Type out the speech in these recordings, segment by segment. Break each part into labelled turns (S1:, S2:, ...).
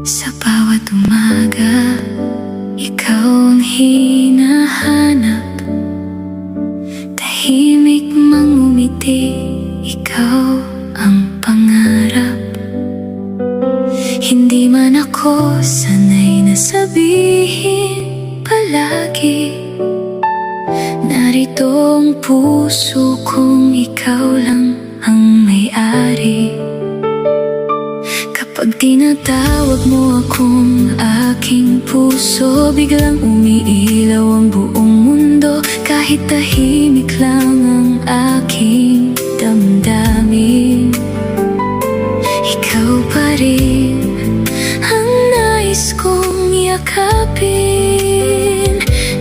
S1: Sa bawat umaga, ikaw ang hinahanap. Tahimik mang umiti, ikaw ang pangarap. Hindi man ako sanay na sabihin palagi, narito ang puso kong ikaw lang ang may-ari. Kapag tinatawag mo akong aking puso, biglang umiilaw ang buong mundo. Kahit tahimik lang ang aking damdamin, ikaw pa rin ang nais kong yakapin.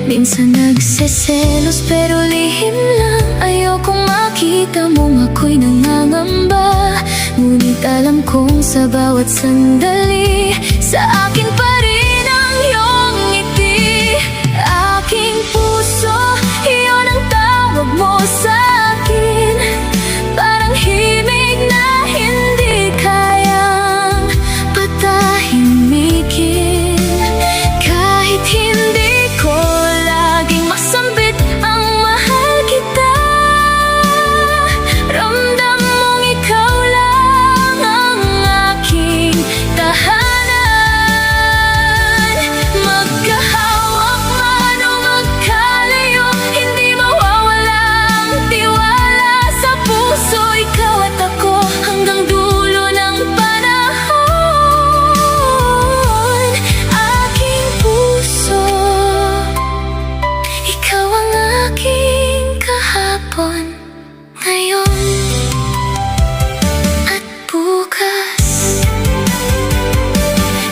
S1: Minsan nagseselos pero lihim lang, ayokong makita mong ako'y nangangamba. Ngunit alam kong sa bawat sandali, sa akin pa rin ang iyong ngiti. Aking puso, iyon ang tawag mo sa akin. Parang himig na hindi kayang patahimikin. Kahit hindi ko laging masambit ang mahal kita, ramdam mong ikaw lang ang aking tahanan. Magkahawak man o magkalayo, hindi mawawala ang tiwala sa puso. Ikaw at ako hanggang dulo ng panahon. Aking puso, ikaw ang aking kahapon, ngayon at bukas.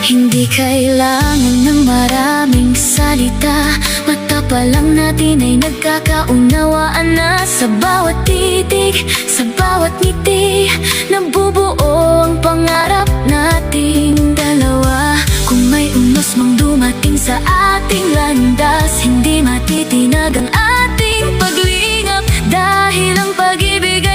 S1: Hindi kailangan ng maraming salita, mata pa lang natin ay nagkakaunawaan na. Sa bawat titig, sa bawat ngiti, nabubuo ang pangarap nating dalawa. Kung may unos mang dumating sa ating landas, hindi matitinag ang ating paglingap, dahil ang pag-ibig